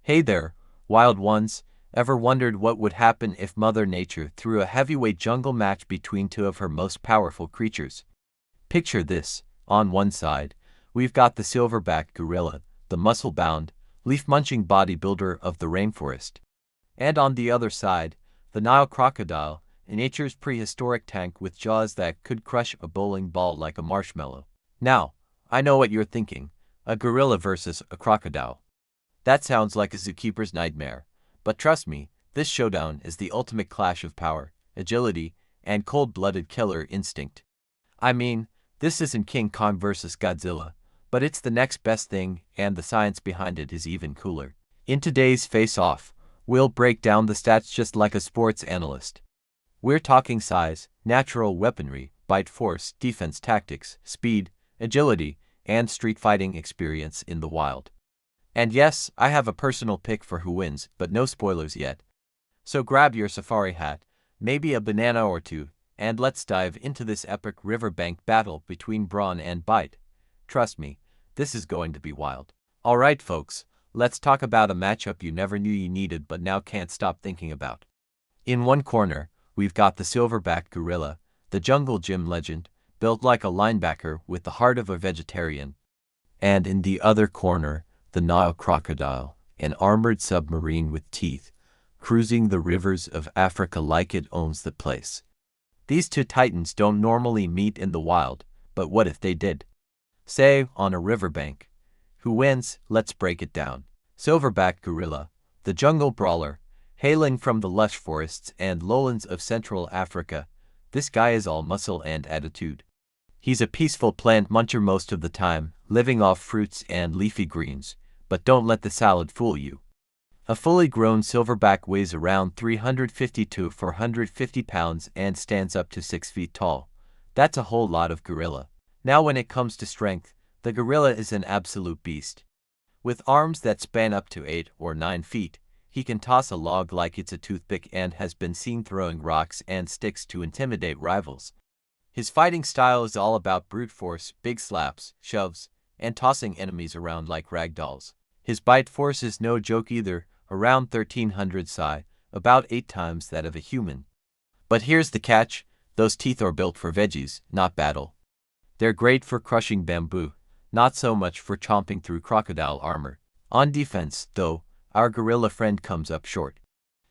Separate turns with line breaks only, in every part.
Hey there, wild ones. Ever wondered what would happen if Mother Nature threw a heavyweight jungle match between two of her most powerful creatures? Picture this. On one side, we've got the silverback gorilla, the muscle-bound, leaf-munching bodybuilder of the rainforest. And on the other side, the Nile crocodile, nature's prehistoric tank with jaws that could crush a bowling ball like a marshmallow. Now, I know what you're thinking. A gorilla versus a crocodile. That sounds like a zookeeper's nightmare, but trust me, this showdown is the ultimate clash of power, agility, and cold-blooded killer instinct. I mean, this isn't King Kong versus Godzilla, but it's the next best thing, and the science behind it is even cooler. In today's face-off, we'll break down the stats just like a sports analyst. We're talking size, natural weaponry, bite force, defense tactics, speed, agility, and street fighting experience in the wild. And yes, I have a personal pick for who wins, but no spoilers yet. So grab your safari hat, maybe a banana or two, and let's dive into this epic riverbank battle between brawn and bite. Trust me, this is going to be wild. Alright folks, let's talk about a matchup you never knew you needed but now can't stop thinking about. In one corner, we've got the silverback gorilla, the jungle gym legend, built like a linebacker with the heart of a vegetarian. And in the other corner, the Nile crocodile, an armored submarine with teeth, cruising the rivers of Africa like it owns the place. These two titans don't normally meet in the wild, but what if they did? Say, on a riverbank. Who wins? Let's break it down. Silverback gorilla, the jungle brawler, hailing from the lush forests and lowlands of Central Africa, this guy is all muscle and attitude. He's a peaceful plant muncher most of the time, living off fruits and leafy greens. But don't let the salad fool you. A fully grown silverback weighs around 350 to 450 pounds and stands up to 6 feet tall. That's a whole lot of gorilla. Now when it comes to strength, the gorilla is an absolute beast. With arms that span up to 8 or 9 feet, he can toss a log like it's a toothpick and has been seen throwing rocks and sticks to intimidate rivals. His fighting style is all about brute force, big slaps, shoves, and tossing enemies around like rag dolls. His bite force is no joke either, around 1300 psi, about 8 times that of a human. But here's the catch, those teeth are built for veggies, not battle. They're great for crushing bamboo, not so much for chomping through crocodile armor. On defense, though, our gorilla friend comes up short.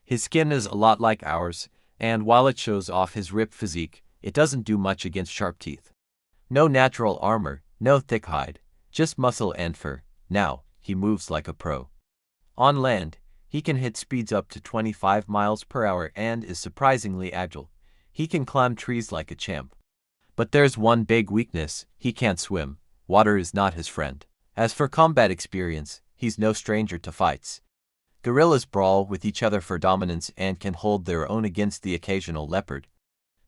His skin is a lot like ours, and while it shows off his ripped physique, it doesn't do much against sharp teeth. No natural armor, no thick hide, just muscle and fur. Now, he moves like a pro. On land, he can hit speeds up to 25 miles per hour and is surprisingly agile. He can climb trees like a champ. But there's one big weakness, he can't swim. Water is not his friend. As for combat experience, he's no stranger to fights. Gorillas brawl with each other for dominance and can hold their own against the occasional leopard.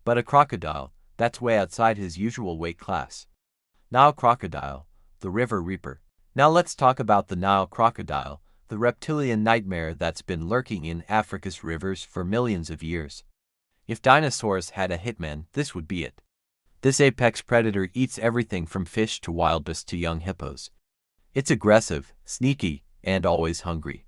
But a crocodile, that's way outside his usual weight class. Nile crocodile, the river reaper. Now let's talk about the Nile crocodile, the reptilian nightmare that's been lurking in Africa's rivers for millions of years. If dinosaurs had a hitman, this would be it. This apex predator eats everything from fish to wild beasts to young hippos. It's aggressive, sneaky, and always hungry.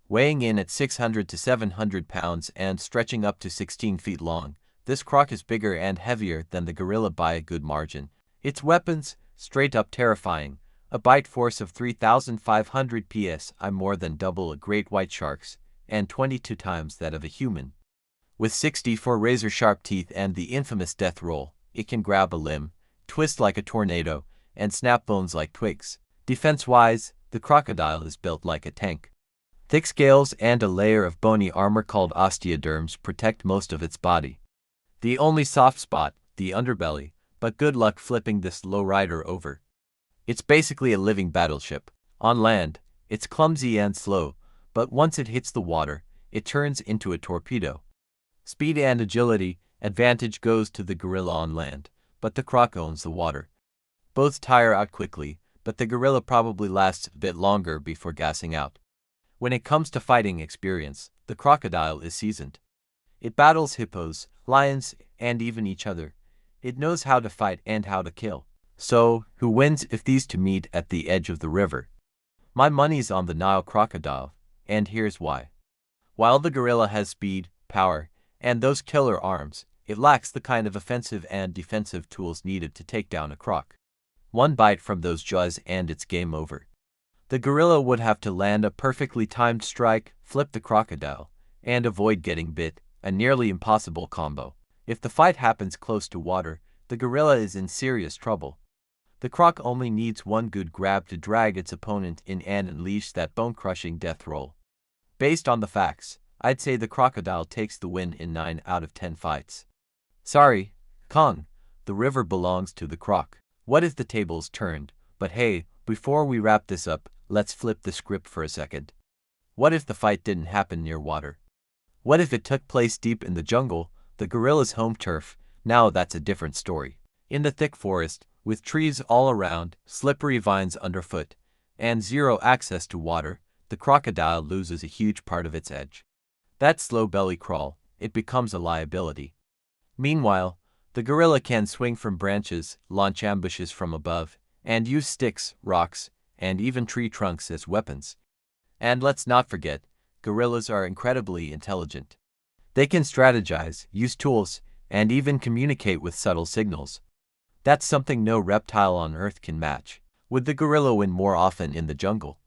Weighing in at 600 to 700 pounds and stretching up to 16 feet long, this croc is bigger and heavier than the gorilla by a good margin. Its weapons, straight up terrifying. A bite force of 3,500 psi, more than double a great white shark's, and 22 times that of a human. With 64 razor-sharp teeth and the infamous death roll, it can grab a limb, twist like a tornado, and snap bones like twigs. Defense-wise, the crocodile is built like a tank. Thick scales and a layer of bony armor called osteoderms protect most of its body. The only soft spot, the underbelly, but good luck flipping this lowrider over. It's basically a living battleship. On land, it's clumsy and slow, but once it hits the water, it turns into a torpedo. Speed and agility, advantage goes to the gorilla on land, but the croc owns the water. Both tire out quickly, but the gorilla probably lasts a bit longer before gassing out. When it comes to fighting experience, the crocodile is seasoned. It battles hippos, lions, and even each other. It knows how to fight and how to kill. So, who wins if these two meet at the edge of the river? My money's on the Nile crocodile. and here's why. While the gorilla has speed, power, and those killer arms, it lacks the kind of offensive and defensive tools needed to take down a croc. One bite from those jaws and it's game over. The gorilla would have to land a perfectly timed strike, flip the crocodile, and avoid getting bit, a nearly impossible combo. If the fight happens close to water, the gorilla is in serious trouble. The croc only needs one good grab to drag its opponent in and unleash that bone-crushing death roll. Based on the facts, I'd say the crocodile takes the win in 9 out of 10 fights. Sorry, Kong, the river belongs to the croc. What if the tables turned? But hey, before we wrap this up, let's flip the script for a second. What if the fight didn't happen near water? What if it took place deep in the jungle, the gorilla's home turf? Now that's a different story. In the thick forest, with trees all around, slippery vines underfoot, and zero access to water, the crocodile loses a huge part of its edge. That slow belly crawl, it becomes a liability. Meanwhile, the gorilla can swing from branches, launch ambushes from above, and use sticks, rocks, and even tree trunks as weapons. And let's not forget, gorillas are incredibly intelligent. They can strategize, use tools, and even communicate with subtle signals. That's something no reptile on Earth can match. Would the gorilla win more often in the jungle?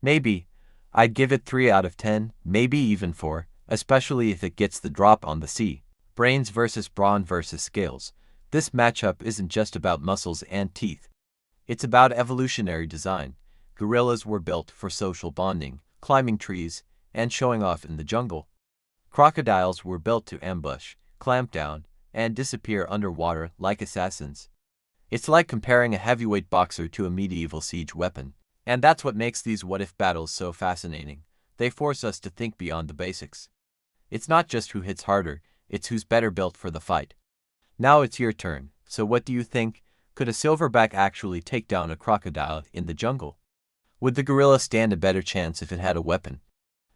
Maybe. I'd give it 3 out of 10, maybe even 4, especially if it gets the drop on the sea. Brains versus brawn versus scales. This matchup isn't just about muscles and teeth. It's about evolutionary design. Gorillas were built for social bonding, climbing trees, and showing off in the jungle. Crocodiles were built to ambush, clamp down, and disappear underwater like assassins. It's like comparing a heavyweight boxer to a medieval siege weapon. And that's what makes these what-if battles so fascinating. They force us to think beyond the basics. It's not just who hits harder, it's who's better built for the fight. Now it's your turn, so what do you think? Could a silverback actually take down a crocodile in the jungle? Would the gorilla stand a better chance if it had a weapon?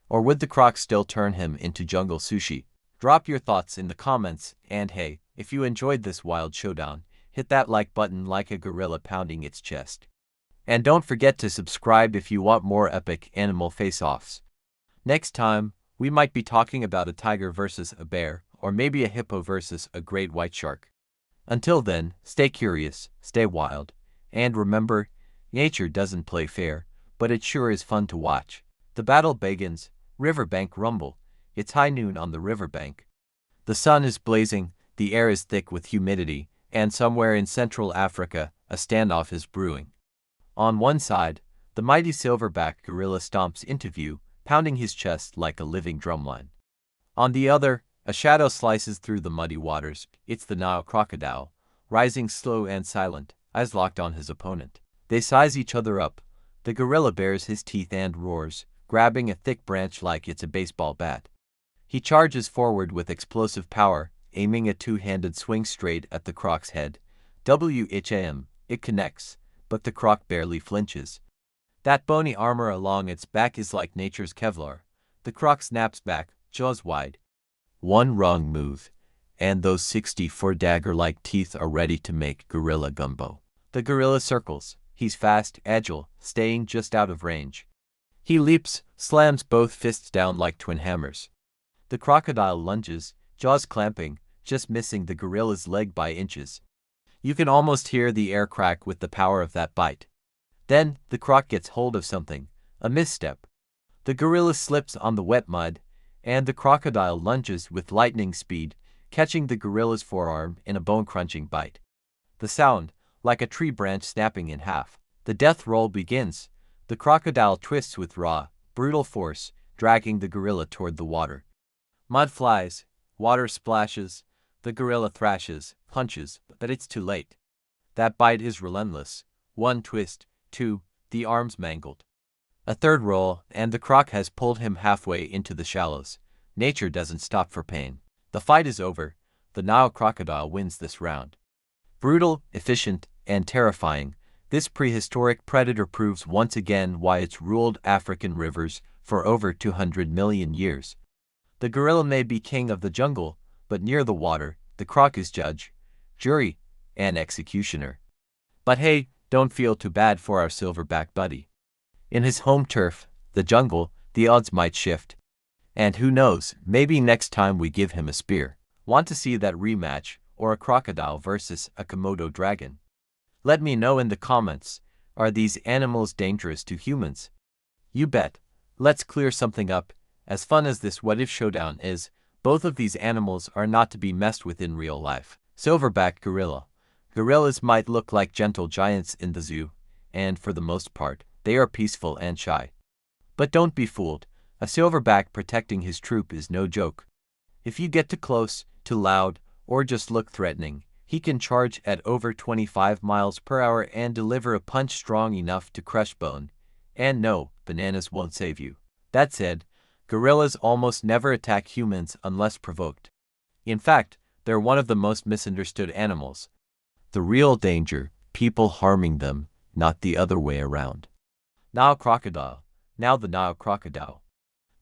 Or would the croc still turn him into jungle sushi? Drop your thoughts in the comments, and hey, if you enjoyed this wild showdown, hit that like button like a gorilla pounding its chest. And don't forget to subscribe if you want more epic animal face-offs. Next time, we might be talking about a tiger versus a bear, or maybe a hippo versus a great white shark. Until then, stay curious, stay wild, and remember, nature doesn't play fair, but it sure is fun to watch. The battle begins, riverbank rumble. It's high noon on the riverbank. The sun is blazing, the air is thick with humidity, and somewhere in Central Africa, a standoff is brewing. On one side, the mighty silverback gorilla stomps into view, pounding his chest like a living drumline. On the other, a shadow slices through the muddy waters. It's the Nile Crocodile, rising slow and silent, eyes locked on his opponent. They size each other up. The gorilla bares his teeth and roars, grabbing a thick branch like it's a baseball bat. He charges forward with explosive power, aiming a two-handed swing straight at the croc's head. Wham! It connects, but the croc barely flinches. That bony armor along its back is like nature's Kevlar. The croc snaps back, jaws wide. One wrong move, and those 64 dagger-like teeth are ready to make gorilla gumbo. The gorilla circles. He's fast, agile, staying just out of range. He leaps, slams both fists down like twin hammers. The crocodile lunges, jaws clamping, just missing the gorilla's leg by inches. You can almost hear the air crack with the power of that bite. Then, the croc gets hold of something, a misstep. The gorilla slips on the wet mud, and the crocodile lunges with lightning speed, catching the gorilla's forearm in a bone-crunching bite. The sound, like a tree branch snapping in half. The death roll begins. The crocodile twists with raw, brutal force, dragging the gorilla toward the water. Mud flies, water splashes, the gorilla thrashes, punches, but it's too late. That bite is relentless. One twist, two, the arm's mangled. A third roll, and the croc has pulled him halfway into the shallows. Nature doesn't stop for pain. The fight is over. The Nile crocodile wins this round. Brutal, efficient, and terrifying, this prehistoric predator proves once again why it's ruled African rivers for over 200 million years. The gorilla may be king of the jungle, but near the water, the croc is judge, jury, and executioner. But hey, don't feel too bad for our silverback buddy. In his home turf, the jungle, the odds might shift. And who knows, maybe next time we give him a spear. Want to see that rematch, or a crocodile versus a Komodo dragon? Let me know in the comments. Are these animals dangerous to humans? You bet. Let's clear something up. As fun as this what if showdown is, both of these animals are not to be messed with in real life. Silverback Gorilla. Gorillas might look like gentle giants in the zoo, and for the most part, they are peaceful and shy. But don't be fooled. A silverback protecting his troop is no joke. If you get too close, too loud, or just look threatening, he can charge at over 25 miles per hour and deliver a punch strong enough to crush bone. And no, bananas won't save you. That said, gorillas almost never attack humans unless provoked. In fact, they're one of the most misunderstood animals. The real danger, people harming them, not the other way around. Nile Crocodile. Now the Nile Crocodile.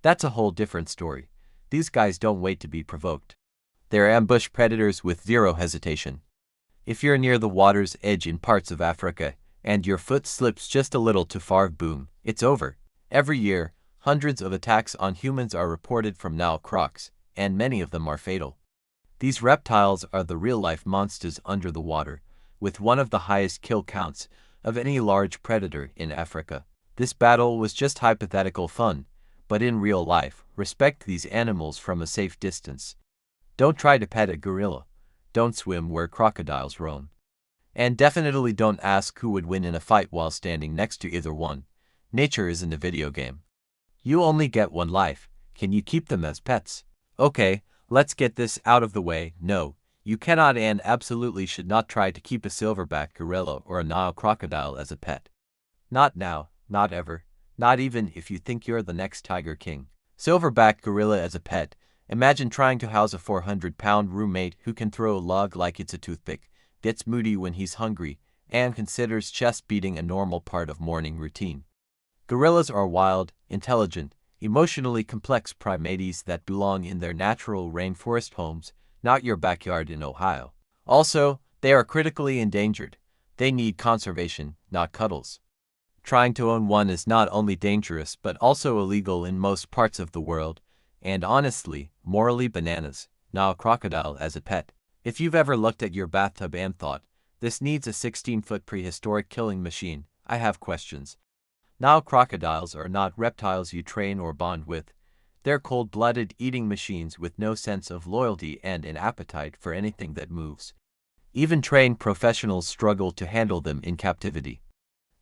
That's a whole different story. These guys don't wait to be provoked. They're ambush predators with zero hesitation. If you're near the water's edge in parts of Africa, and your foot slips just a little too far, boom, it's over. Every year, hundreds of attacks on humans are reported from Nile crocs, and many of them are fatal. These reptiles are the real-life monsters under the water, with one of the highest kill counts of any large predator in Africa. This battle was just hypothetical fun, but in real life, respect these animals from a safe distance. Don't try to pet a gorilla. Don't swim where crocodiles roam. And definitely don't ask who would win in a fight while standing next to either one. Nature isn't a video game. You only get one life. Can you keep them as pets? Okay, let's get this out of the way. No, you cannot and absolutely should not try to keep a silverback gorilla or a Nile crocodile as a pet. Not now, not ever, not even if you think you're the next Tiger King. Silverback gorilla as a pet. Imagine trying to house a 400-pound roommate who can throw a log like it's a toothpick, gets moody when he's hungry, and considers chest beating a normal part of morning routine. Gorillas are wild, intelligent, emotionally complex primates that belong in their natural rainforest homes, not your backyard in Ohio. Also, they are critically endangered. They need conservation, not cuddles. Trying to own one is not only dangerous but also illegal in most parts of the world, and honestly, morally bananas. Nile crocodile as a pet. If you've ever looked at your bathtub and thought, this needs a 16-foot prehistoric killing machine, I have questions. Nile crocodiles are not reptiles you train or bond with. They're cold-blooded eating machines with no sense of loyalty and an appetite for anything that moves. Even trained professionals struggle to handle them in captivity.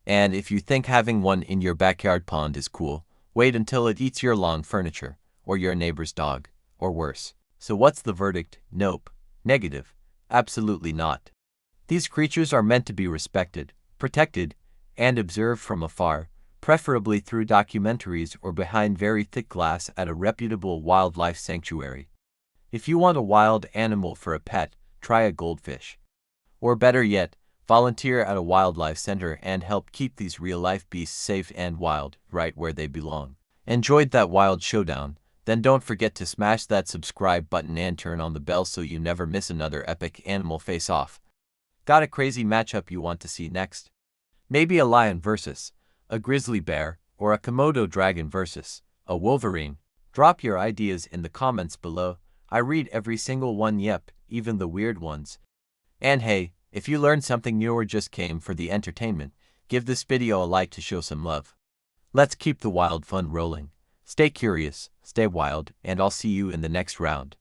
And if you think having one in your backyard pond is cool, wait until it eats your lawn furniture, or your neighbor's dog, or worse. So what's the verdict? Nope. Negative. Absolutely not. These creatures are meant to be respected, protected, and observed from afar, preferably through documentaries or behind very thick glass at a reputable wildlife sanctuary. If you want a wild animal for a pet, try a goldfish. Or better yet, volunteer at a wildlife center and help keep these real-life beasts safe and wild, right where they belong. Enjoyed that wild showdown? Then don't forget to smash that subscribe button and turn on the bell so you never miss another epic animal face-off. Got a crazy matchup you want to see next? Maybe a lion versus a grizzly bear, or a Komodo dragon versus a wolverine? Drop your ideas in the comments below. I read every single one, yep, even the weird ones. And hey, if you learned something new or just came for the entertainment, give this video a like to show some love. Let's keep the wild fun rolling. Stay curious, stay wild, and I'll see you in the next round.